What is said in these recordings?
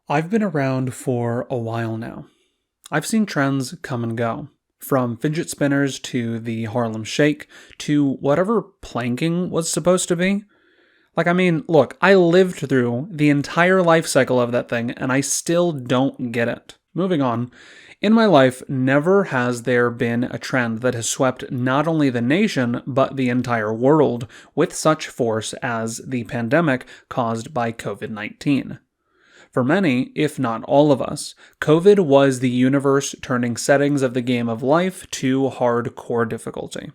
I've been around for a while now. I've seen trends come and go, from fidget spinners to the Harlem Shake to whatever planking was supposed to be. Look, I lived through the entire life cycle of that thing and I still don't get it. Moving on. In my life, never has there been a trend that has swept not only the nation, but the entire world with such force as the pandemic caused by COVID 19. For many, if not all of us, COVID was the universe turning settings of the game of life to hardcore difficulty.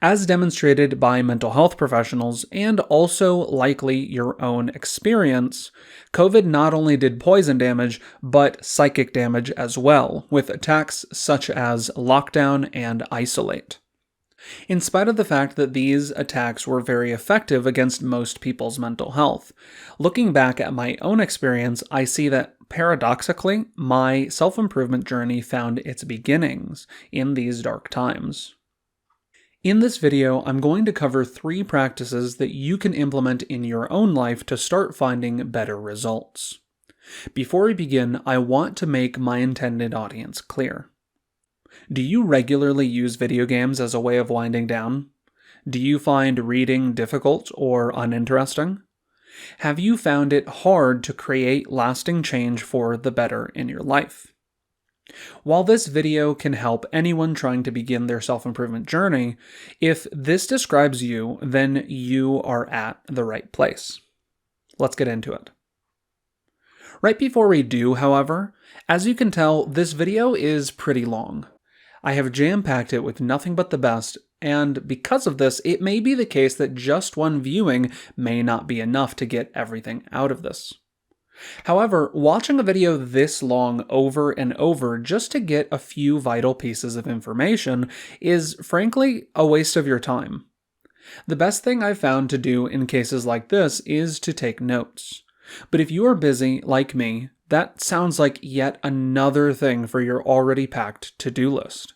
As demonstrated by mental health professionals and also likely your own experience, COVID not only did poison damage, but psychic damage as well, with attacks such as lockdown and isolate. In spite of the fact that these attacks were very effective against most people's mental health, looking back at my own experience, I see that paradoxically, my self improvement journey found its beginnings in these dark times. In this video, I'm going to cover 3 practices that you can implement in your own life to start finding better results. Before we begin, I want to make my intended audience clear. Do you regularly use video games as a way of winding down? Do you find reading difficult or uninteresting? Have you found it hard to create lasting change for the better in your life? While this video can help anyone trying to begin their self-improvement journey, if this describes you, then you are at the right place. Let's get into it. Right before we do, however, as you can tell, this video is pretty long. I have jam-packed it with nothing but the best, and because of this, it may be the case that just one viewing may not be enough to get everything out of this. However, watching a video this long over and over just to get a few vital pieces of information is, frankly, a waste of your time. The best thing I've found to do in cases like this is to take notes. But if you are busy, like me, that sounds like yet another thing for your already packed to-do list.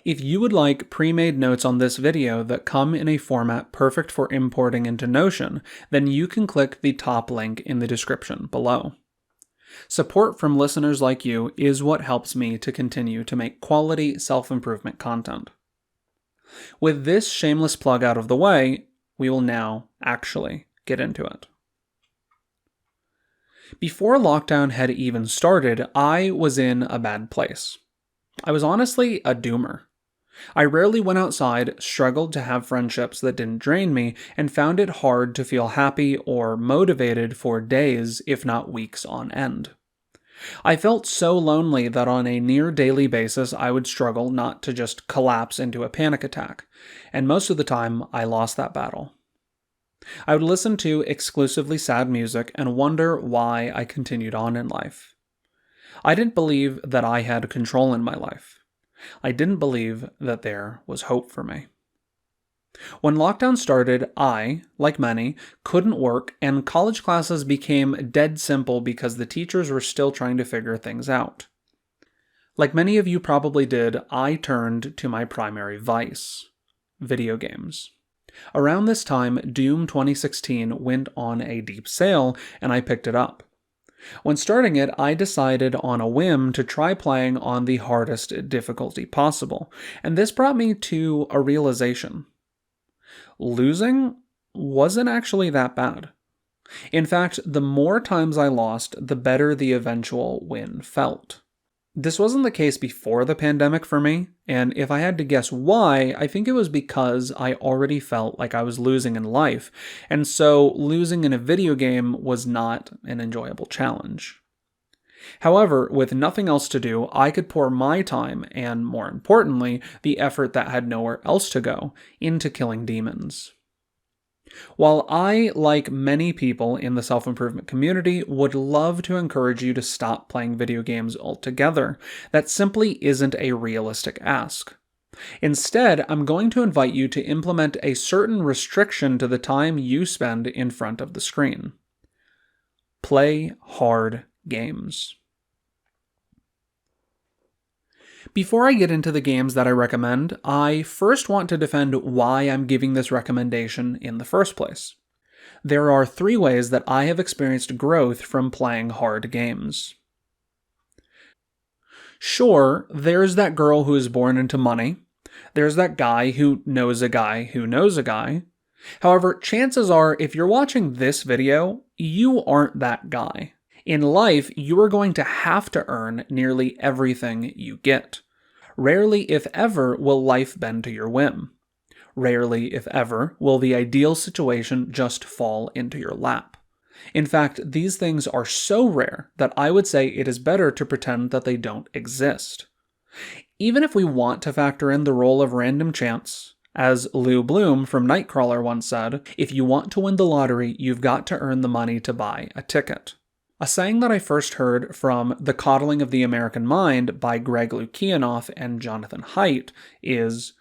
If you would like pre-made notes on this video that come in a format perfect for importing into Notion, then you can click the top link in the description below. Support from listeners like you is what helps me to continue to make quality self-improvement content. With this shameless plug out of the way, we will now actually get into it. Before lockdown had even started, I was in a bad place. I was honestly a doomer. I rarely went outside, struggled to have friendships that didn't drain me, and found it hard to feel happy or motivated for days, if not weeks on end. I felt so lonely that on a near daily basis I would struggle not to just collapse into a panic attack, and most of the time I lost that battle. I would listen to exclusively sad music and wonder why I continued on in life. I didn't believe that I had control in my life. I didn't believe that there was hope for me. When lockdown started, I, like many, couldn't work, and college classes became dead simple because the teachers were still trying to figure things out. Like many of you probably did, I turned to my primary vice: video games. Around this time, Doom 2016 went on a deep sale, and I picked it up. When starting it, I decided on a whim to try playing on the hardest difficulty possible, and this brought me to a realization. Losing wasn't actually that bad. In fact, the more times I lost, the better the eventual win felt. This wasn't the case before the pandemic for me, and if I had to guess why, I think it was because I already felt like I was losing in life, and so losing in a video game was not an enjoyable challenge. However, with nothing else to do, I could pour my time, and more importantly, the effort that had nowhere else to go, into killing demons. While I, like many people in the self-improvement community, would love to encourage you to stop playing video games altogether, that simply isn't a realistic ask. Instead, I'm going to invite you to implement a certain restriction to the time you spend in front of the screen. Play hard games. Before I get into the games that I recommend, I first want to defend why I'm giving this recommendation in the first place. There are 3 ways that I have experienced growth from playing hard games. Sure, there's that girl who is born into money. There's that guy who knows a guy who knows a guy. However, chances are if you're watching this video, you aren't that guy. In life, you are going to have to earn nearly everything you get. Rarely, if ever, will life bend to your whim. Rarely, if ever, will the ideal situation just fall into your lap. In fact, these things are so rare that I would say it is better to pretend that they don't exist. Even if we want to factor in the role of random chance, as Lou Bloom from Nightcrawler once said, if you want to win the lottery, you've got to earn the money to buy a ticket. A saying that I first heard from The Coddling of the American Mind by Greg Lukianoff and Jonathan Haidt is,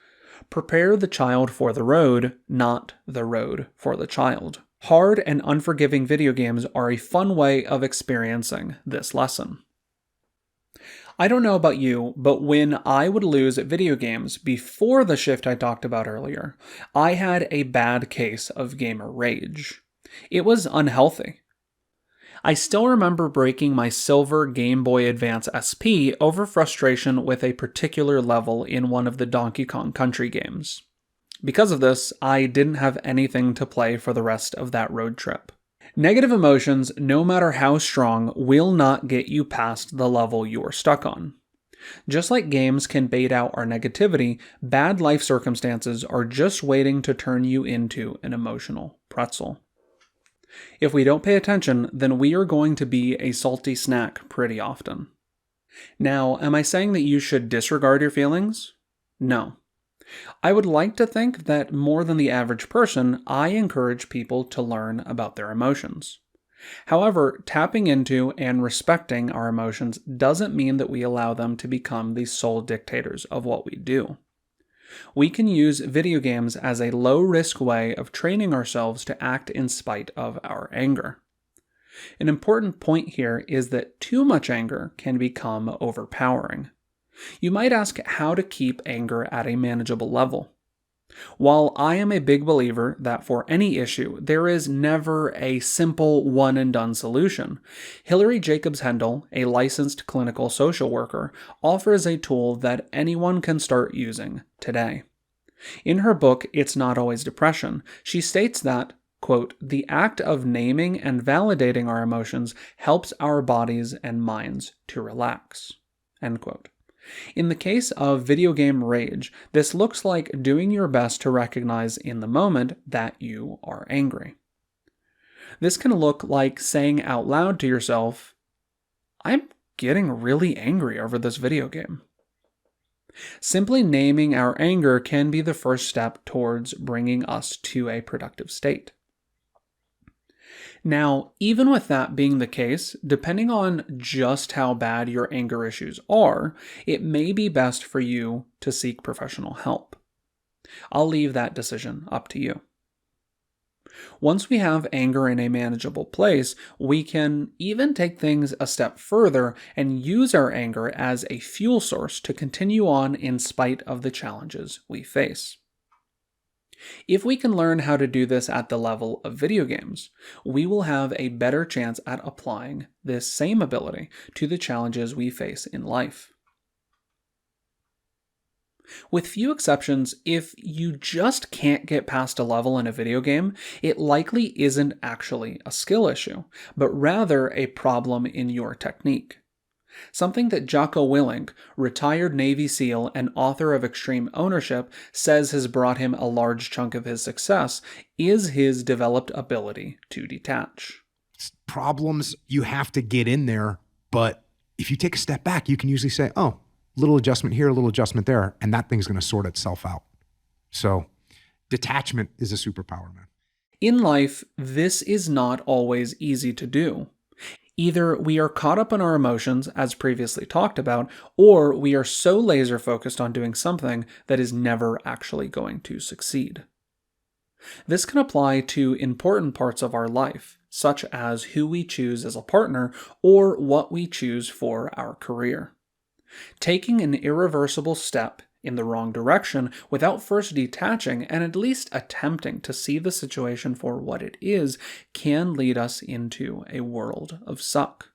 prepare the child for the road, not the road for the child. Hard and unforgiving video games are a fun way of experiencing this lesson. I don't know about you, but when I would lose at video games before the shift I talked about earlier, I had a bad case of gamer rage. It was unhealthy. I still remember breaking my silver Game Boy Advance SP over frustration with a particular level in one of the Donkey Kong Country games. Because of this, I didn't have anything to play for the rest of that road trip. Negative emotions, no matter how strong, will not get you past the level you're stuck on. Just like games can bait out our negativity, bad life circumstances are just waiting to turn you into an emotional pretzel. If we don't pay attention, then we are going to be a salty snack pretty often. Now, am I saying that you should disregard your feelings? No. I would like to think that more than the average person, I encourage people to learn about their emotions. However, tapping into and respecting our emotions doesn't mean that we allow them to become the sole dictators of what we do. We can use video games as a low-risk way of training ourselves to act in spite of our anger. An important point here is that too much anger can become overpowering. You might ask how to keep anger at a manageable level. While I am a big believer that for any issue, there is never a simple one-and-done solution, Hilary Jacobs Hendel, a licensed clinical social worker, offers a tool that anyone can start using today. In her book, It's Not Always Depression, she states that, quote, the act of naming and validating our emotions helps our bodies and minds to relax, end quote. In the case of video game rage, this looks like doing your best to recognize in the moment that you are angry. This can look like saying out loud to yourself, I'm getting really angry over this video game. Simply naming our anger can be the first step towards bringing us to a productive state. Now, even with that being the case, depending on just how bad your anger issues are, it may be best for you to seek professional help. I'll leave that decision up to you. Once we have anger in a manageable place, we can even take things a step further and use our anger as a fuel source to continue on in spite of the challenges we face. If we can learn how to do this at the level of video games, we will have a better chance at applying this same ability to the challenges we face in life. With few exceptions, if you just can't get past a level in a video game, it likely isn't actually a skill issue, but rather a problem in your technique. Something that Jocko Willink, retired Navy SEAL and author of Extreme Ownership, says has brought him a large chunk of his success is his developed ability to detach. Problems, you have to get in there, but if you take a step back, you can usually say, oh, little adjustment here, a little adjustment there, and that thing's going to sort itself out. So detachment is a superpower, man. In life, this is not always easy to do. Either we are caught up in our emotions, as previously talked about, or we are so laser focused on doing something that is never actually going to succeed. This can apply to important parts of our life, such as who we choose as a partner or what we choose for our career. Taking an irreversible step in the wrong direction without first detaching and at least attempting to see the situation for what it is can lead us into a world of suck.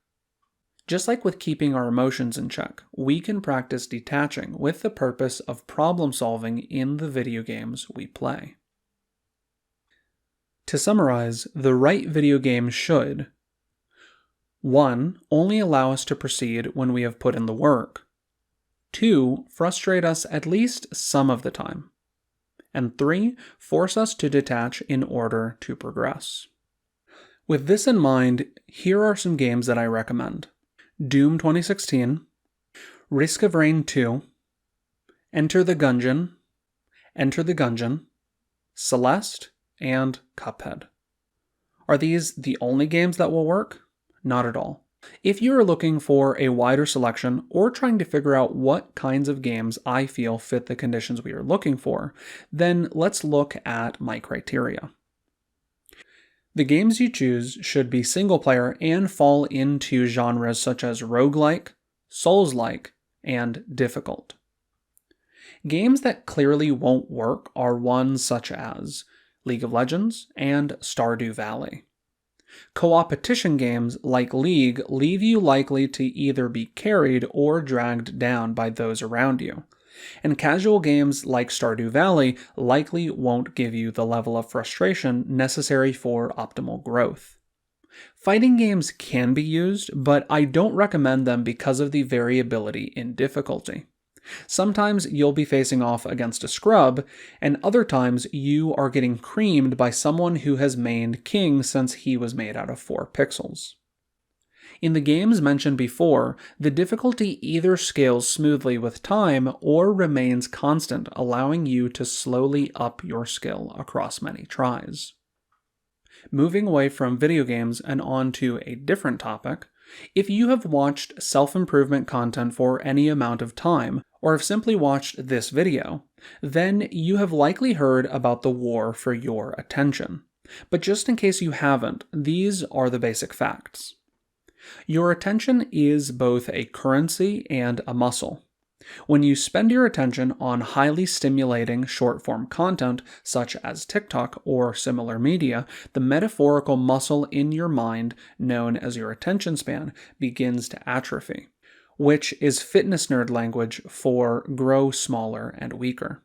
Just like with keeping our emotions in check, we can practice detaching with the purpose of problem solving in the video games we play. To summarize, the right video game should 1. Only allow us to proceed when we have put in the work. 2. Frustrate us at least some of the time. And 3. Force us to detach in order to progress. With this in mind, here are some games that I recommend. Doom 2016, Risk of Rain 2, Enter the Gungeon, Celeste, and Cuphead. Are these the only games that will work? Not at all. If you are looking for a wider selection or trying to figure out what kinds of games I feel fit the conditions we are looking for, then let's look at my criteria. The games you choose should be single-player and fall into genres such as roguelike, Souls-like, and difficult. Games that clearly won't work are ones such as League of Legends and Stardew Valley. Co-opetition games like League leave you likely to either be carried or dragged down by those around you. And casual games like Stardew Valley likely won't give you the level of frustration necessary for optimal growth. Fighting games can be used, but I don't recommend them because of the variability in difficulty. Sometimes you'll be facing off against a scrub, and other times you are getting creamed by someone who has mained king since he was made out of 4 pixels. In the games mentioned before, the difficulty either scales smoothly with time or remains constant, allowing you to slowly up your skill across many tries. Moving away from video games and on to a different topic, if you have watched self-improvement content for any amount of time, or have simply watched this video, then you have likely heard about the war for your attention. But just in case you haven't, these are the basic facts. Your attention is both a currency and a muscle. When you spend your attention on highly stimulating short-form content, such as TikTok or similar media, the metaphorical muscle in your mind, known as your attention span, begins to atrophy, which is fitness nerd language for grow smaller and weaker.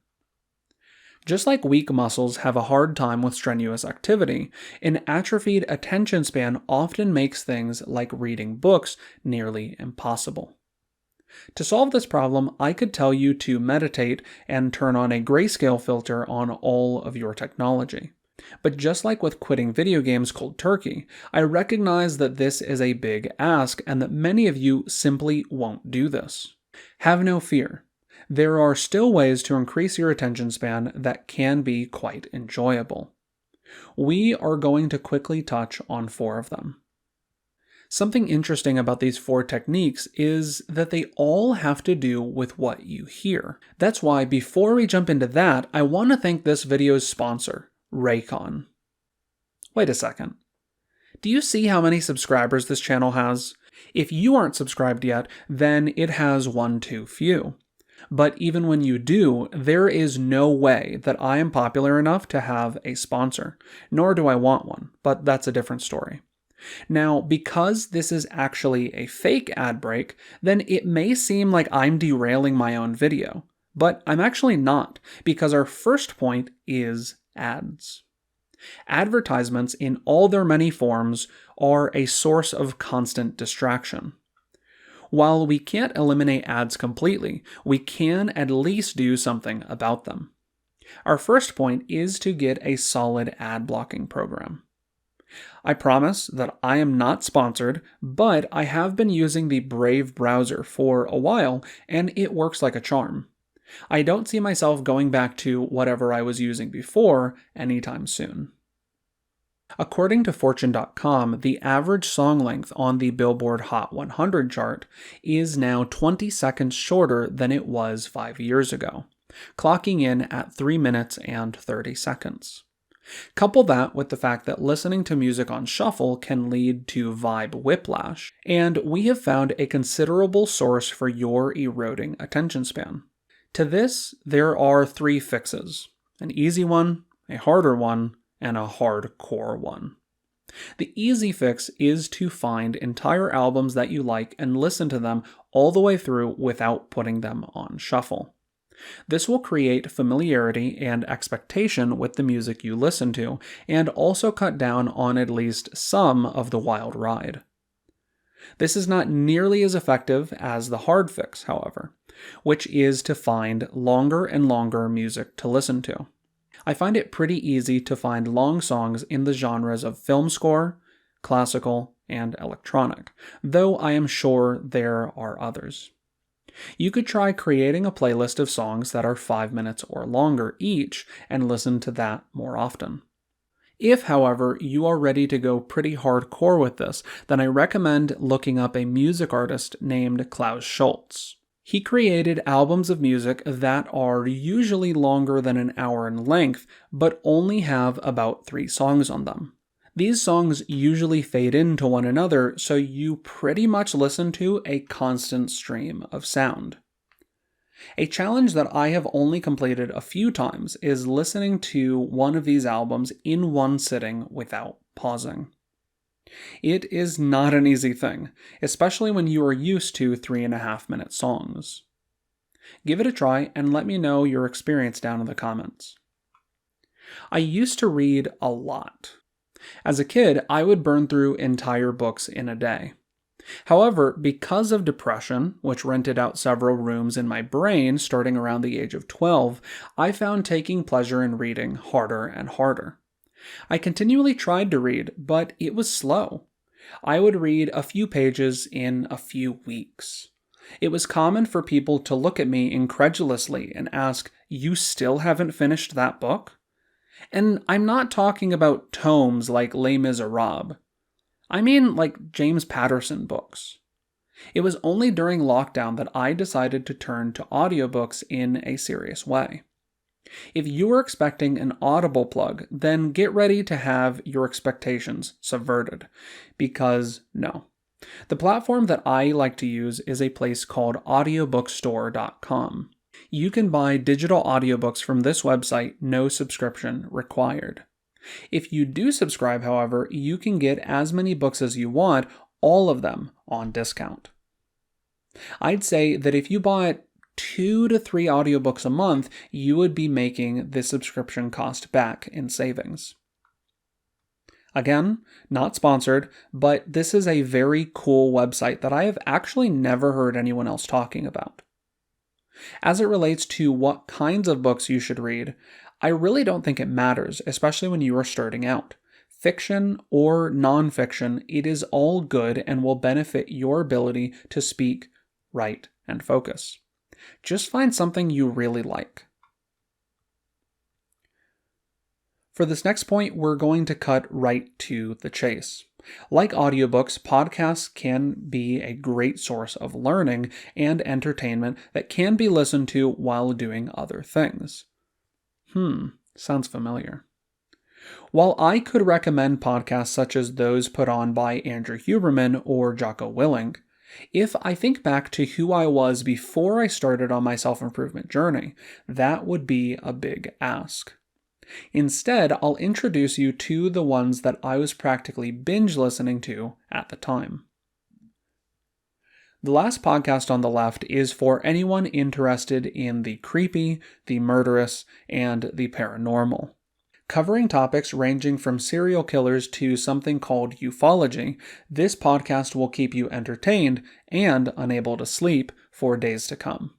Just like weak muscles have a hard time with strenuous activity, an atrophied attention span often makes things like reading books nearly impossible. To solve this problem, I could tell you to meditate and turn on a grayscale filter on all of your technology. But just like with quitting video games cold turkey, I recognize that this is a big ask and that many of you simply won't do this. Have no fear. There are still ways to increase your attention span that can be quite enjoyable. We are going to quickly touch on 4 of them. Something interesting about these 4 techniques is that they all have to do with what you hear. That's why before we jump into that, I want to thank this video's sponsor, Raycon. Wait a second. Do you see how many subscribers this channel has? If you aren't subscribed yet, then it has one too few. But even when you do, there is no way that I am popular enough to have a sponsor, nor do I want one, but that's a different story. Now, because this is actually a fake ad break, then it may seem like I'm derailing my own video, but I'm actually not, because our first point is ads. Advertisements in all their many forms are a source of constant distraction. While we can't eliminate ads completely, we can at least do something about them. Our first point is to get a solid ad blocking program. I promise that I am not sponsored, but I have been using the Brave browser for a while, and it works like a charm. I don't see myself going back to whatever I was using before anytime soon. According to Fortune.com, the average song length on the Billboard Hot 100 chart is now 20 seconds shorter than it was 5 years ago, clocking in at 3 minutes and 30 seconds. Couple that with the fact that listening to music on shuffle can lead to vibe whiplash, and we have found a considerable source for your eroding attention span. To this, there are 3 fixes: an easy one, a harder one, and a hardcore one. The easy fix is to find entire albums that you like and listen to them all the way through without putting them on shuffle. This will create familiarity and expectation with the music you listen to, and also cut down on at least some of the wild ride. This is not nearly as effective as the hard fix, however, which is to find longer and longer music to listen to. I find it pretty easy to find long songs in the genres of film score, classical, and electronic, though I am sure there are others. You could try creating a playlist of songs that are 5 minutes or longer each and listen to that more often. If, however, you are ready to go pretty hardcore with this, then I recommend looking up a music artist named Klaus Schulze. He created albums of music that are usually longer than an hour in length, but only have about 3 songs on them. These songs usually fade into one another, so you pretty much listen to a constant stream of sound. A challenge that I have only completed a few times is listening to one of these albums in one sitting without pausing. It is not an easy thing, especially when you are used to 3.5-minute songs. Give it a try and let me know your experience down in the comments. I used to read a lot. As a kid, I would burn through entire books in a day. However, because of depression, which rented out several rooms in my brain starting around the age of 12, I found taking pleasure in reading harder and harder. I continually tried to read, but it was slow. I would read a few pages in a few weeks. It was common for people to look at me incredulously and ask, "You still haven't finished that book?" And I'm not talking about tomes like Les Miserables. I mean like James Patterson books. It was only during lockdown that I decided to turn to audiobooks in a serious way. If you are expecting an Audible plug, then get ready to have your expectations subverted. Because no. The platform that I like to use is a place called audiobookstore.com. You can buy digital audiobooks from this website, no subscription required. If you do subscribe, however, you can get as many books as you want, all of them on discount. I'd say that if you bought 2 to 3 audiobooks a month, you would be making the subscription cost back in savings. Again, not sponsored, but this is a very cool website that I have actually never heard anyone else talking about. As it relates to what kinds of books you should read, I really don't think it matters, especially when you are starting out. Fiction or nonfiction, it is all good and will benefit your ability to speak, write, and focus. Just find something you really like. For this next point, we're going to cut right to the chase. Like audiobooks, podcasts can be a great source of learning and entertainment that can be listened to while doing other things. Sounds familiar. While I could recommend podcasts such as those put on by Andrew Huberman or Jocko Willink, if I think back to who I was before I started on my self-improvement journey, that would be a big ask. Instead, I'll introduce you to the ones that I was practically binge listening to at the time. The last podcast on the left is for anyone interested in the creepy, the murderous, and the paranormal. Covering topics ranging from serial killers to something called ufology, this podcast will keep you entertained and unable to sleep for days to come.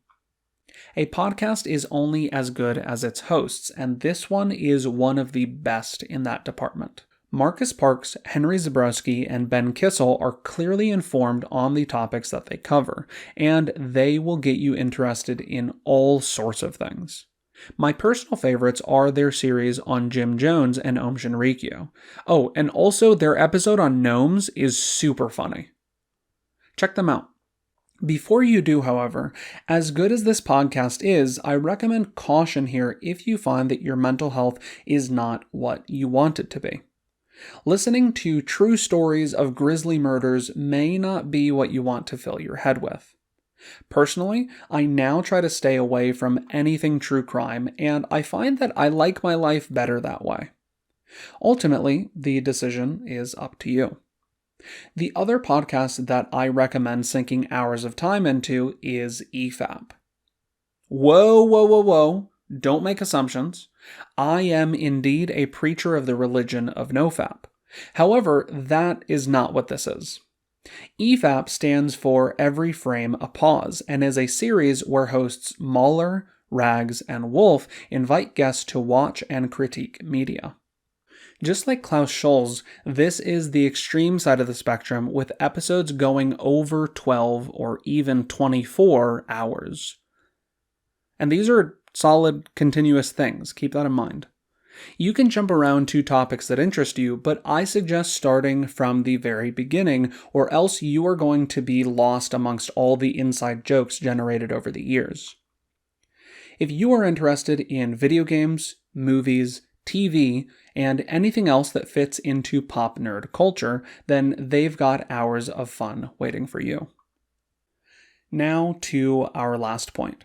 A podcast is only as good as its hosts, and this one is one of the best in that department. Marcus Parks, Henry Zebrowski, and Ben Kissel are clearly informed on the topics that they cover, and they will get you interested in all sorts of things. My personal favorites are their series on Jim Jones and Om Shinrikyo. Oh, and also their episode on gnomes is super funny. Check them out. Before you do, however, as good as this podcast is, I recommend caution here if you find that your mental health is not what you want it to be. Listening to true stories of grisly murders may not be what you want to fill your head with. Personally, I now try to stay away from anything true crime, and I find that I like my life better that way. Ultimately, the decision is up to you. The other podcast that I recommend sinking hours of time into is EFAP. Whoa, whoa, whoa, whoa. Don't make assumptions. I am indeed a preacher of the religion of NoFap. However, that is not what this is. EFAP stands for Every Frame a Pause and is a series where hosts Mahler, Rags, and Wolf invite guests to watch and critique media. Just like Klaus Schulze, this is the extreme side of the spectrum with episodes going over 12 or even 24 hours. And these are solid, continuous things. Keep that in mind. You can jump around to topics that interest you, but I suggest starting from the very beginning, or else you are going to be lost amongst all the inside jokes generated over the years. If you are interested in video games, movies, TV, and anything else that fits into pop nerd culture, then they've got hours of fun waiting for you. Now to our last point.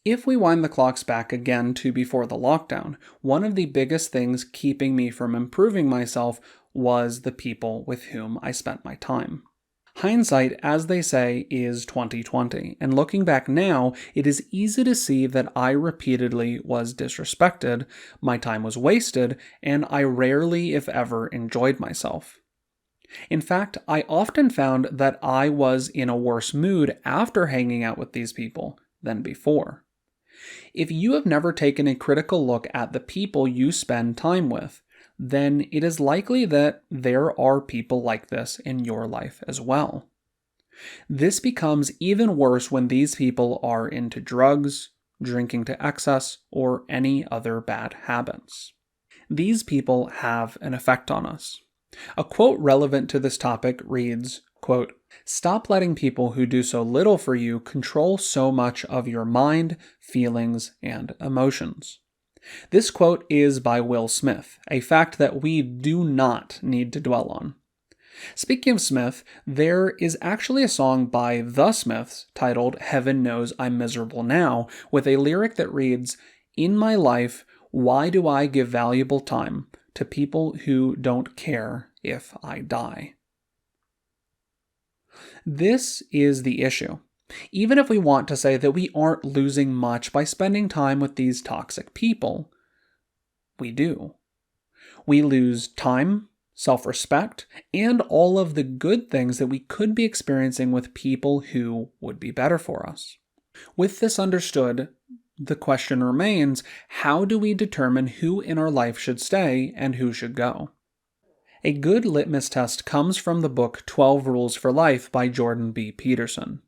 If we wind the clocks back again to before the lockdown, one of the biggest things keeping me from improving myself was the people with whom I spent my time. Hindsight, as they say, is 20/20, and looking back now, it is easy to see that I repeatedly was disrespected, my time was wasted, and I rarely, if ever, enjoyed myself. In fact, I often found that I was in a worse mood after hanging out with these people than before. If you have never taken a critical look at the people you spend time with, then it is likely that there are people like this in your life as well. This becomes even worse when these people are into drugs, drinking to excess, or any other bad habits. These people have an effect on us. A quote relevant to this topic reads, quote, "Stop letting people who do so little for you control so much of your mind, feelings, and emotions." This quote is by Will Smith, a fact that we do not need to dwell on. Speaking of Smith, there is actually a song by The Smiths titled "Heaven Knows I'm Miserable Now," with a lyric that reads, "In my life, why do I give valuable time to people who don't care if I die?" This is the issue. Even if we want to say that we aren't losing much by spending time with these toxic people, we do. We lose time, self-respect, and all of the good things that we could be experiencing with people who would be better for us. With this understood, the question remains, how do we determine who in our life should stay and who should go? A good litmus test comes from the book 12 Rules for Life by Jordan B. Peterson.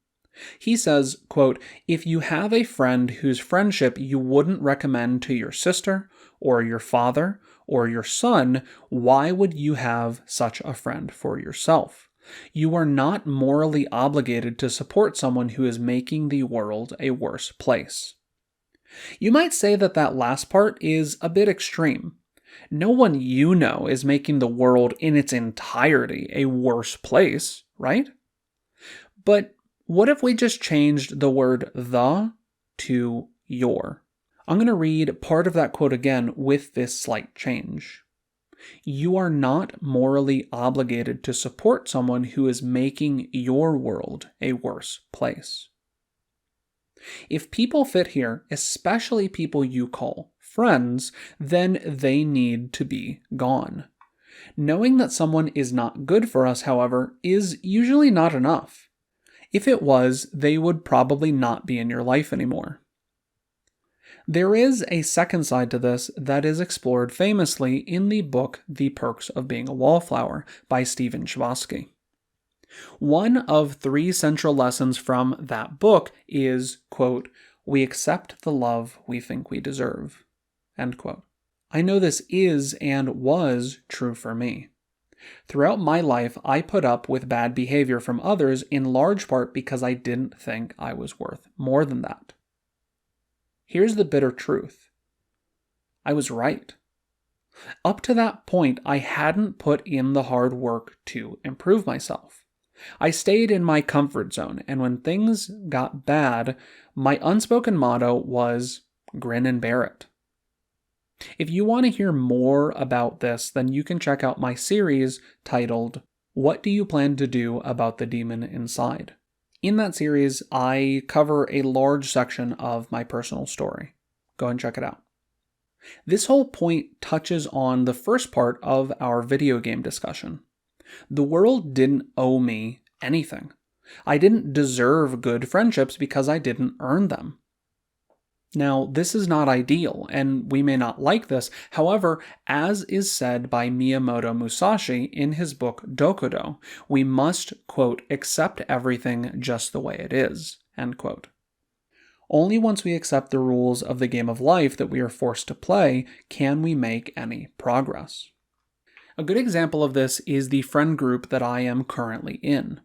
He says, quote, "If you have a friend whose friendship you wouldn't recommend to your sister, or your father, or your son, why would you have such a friend for yourself? You are not morally obligated to support someone who is making the world a worse place." You might say that that last part is a bit extreme. No one you know is making the world in its entirety a worse place, right? But what if we just changed the word "the" to "your"? I'm going to read part of that quote again with this slight change. You are not morally obligated to support someone who is making your world a worse place. If people fit here, especially people you call friends, then they need to be gone. Knowing that someone is not good for us, however, is usually not enough. If it was, they would probably not be in your life anymore. There is a second side to this that is explored famously in the book The Perks of Being a Wallflower by Stephen Chbosky. One of 3 central lessons from that book is, quote, "We accept the love we think we deserve," end quote. I know this is and was true for me. Throughout my life, I put up with bad behavior from others in large part because I didn't think I was worth more than that. Here's the bitter truth. I was right. Up to that point, I hadn't put in the hard work to improve myself. I stayed in my comfort zone, and when things got bad, my unspoken motto was grin and bear it. If you want to hear more about this, then you can check out my series titled, What Do You Plan to Do About the Demon Inside? In that series, I cover a large section of my personal story. Go and check it out. This whole point touches on the first part of our video game discussion. The world didn't owe me anything. I didn't deserve good friendships because I didn't earn them. Now, this is not ideal, and we may not like this. However, as is said by Miyamoto Musashi in his book Dokudo, we must, quote, accept everything just the way it is, end quote. Only once we accept the rules of the game of life that we are forced to play can we make any progress. A good example of this is the friend group that I am currently in.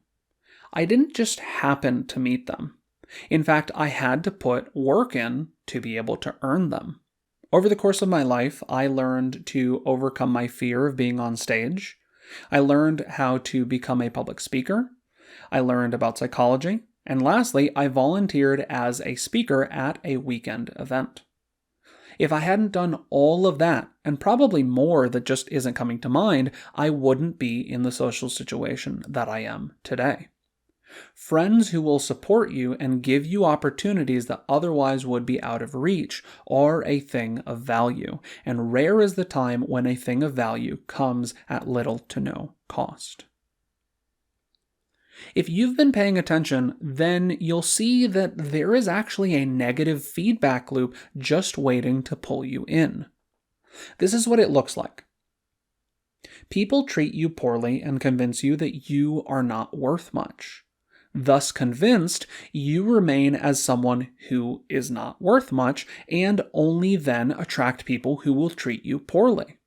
I didn't just happen to meet them. In fact, I had to put work in to be able to earn them. Over the course of my life, I learned to overcome my fear of being on stage. I learned how to become a public speaker. I learned about psychology. And lastly, I volunteered as a speaker at a weekend event. If I hadn't done all of that, and probably more that just isn't coming to mind, I wouldn't be in the social situation that I am today. Friends who will support you and give you opportunities that otherwise would be out of reach are a thing of value, and rare is the time when a thing of value comes at little to no cost. If you've been paying attention, then you'll see that there is actually a negative feedback loop just waiting to pull you in. This is what it looks like. People treat you poorly and convince you that you are not worth much. Thus convinced, you remain as someone who is not worth much and only then attract people who will treat you poorly.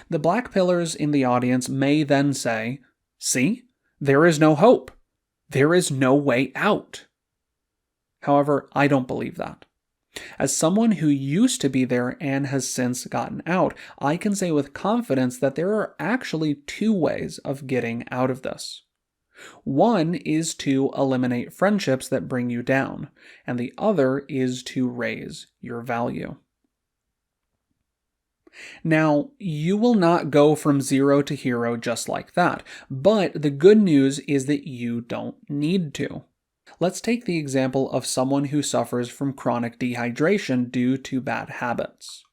The black pillars in the audience may then say, "See? There is no hope. There is no way out." However, I don't believe that. As someone who used to be there and has since gotten out, I can say with confidence that there are actually two ways of getting out of this. One is to eliminate friendships that bring you down, and the other is to raise your value. Now, you will not go from zero to hero just like that, but the good news is that you don't need to. Let's take the example of someone who suffers from chronic dehydration due to bad habits.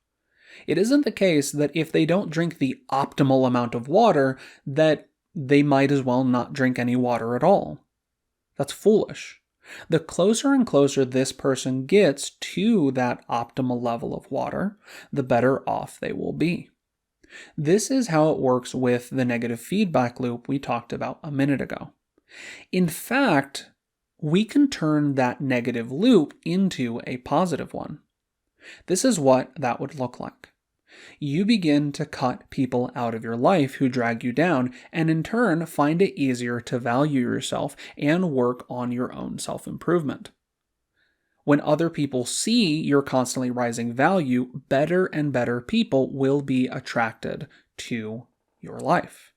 It isn't the case that if they don't drink the optimal amount of water, that they might as well not drink any water at all. That's foolish. The closer and closer this person gets to that optimal level of water, the better off they will be. This is how it works with the negative feedback loop we talked about a minute ago. In fact, we can turn that negative loop into a positive one. This is what that would look like. You begin to cut people out of your life who drag you down, and in turn find it easier to value yourself and work on your own self-improvement. When other people see your constantly rising value, better and better people will be attracted to your life.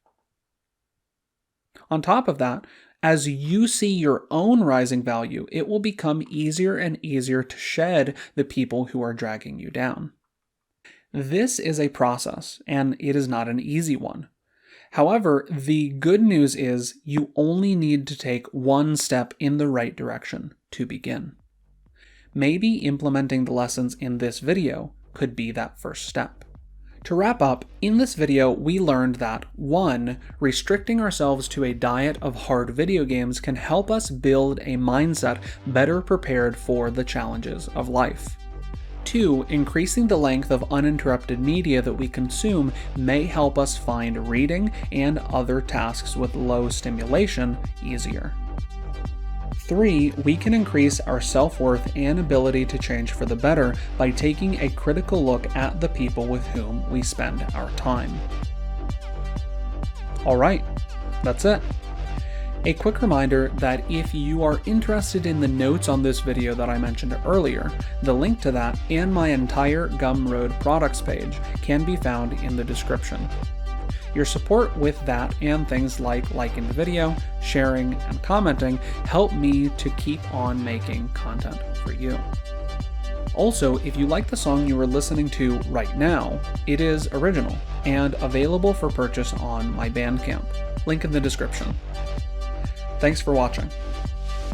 On top of that, as you see your own rising value, it will become easier and easier to shed the people who are dragging you down. This is a process, and it is not an easy one. However, the good news is you only need to take one step in the right direction to begin. Maybe implementing the lessons in this video could be that first step. To wrap up, in this video we learned that 1. Restricting ourselves to a diet of hard video games can help us build a mindset better prepared for the challenges of life. 2. Increasing the length of uninterrupted media that we consume may help us find reading and other tasks with low stimulation easier. 3. We can increase our self-worth and ability to change for the better by taking a critical look at the people with whom we spend our time. Alright, that's it. A quick reminder that if you are interested in the notes on this video that I mentioned earlier, the link to that and my entire Gumroad products page can be found in the description. Your support with that and things like liking the video, sharing, and commenting help me to keep on making content for you. Also, if you like the song you are listening to right now, it is original and available for purchase on my Bandcamp. Link in the description. Thanks for watching.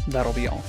That'll be all.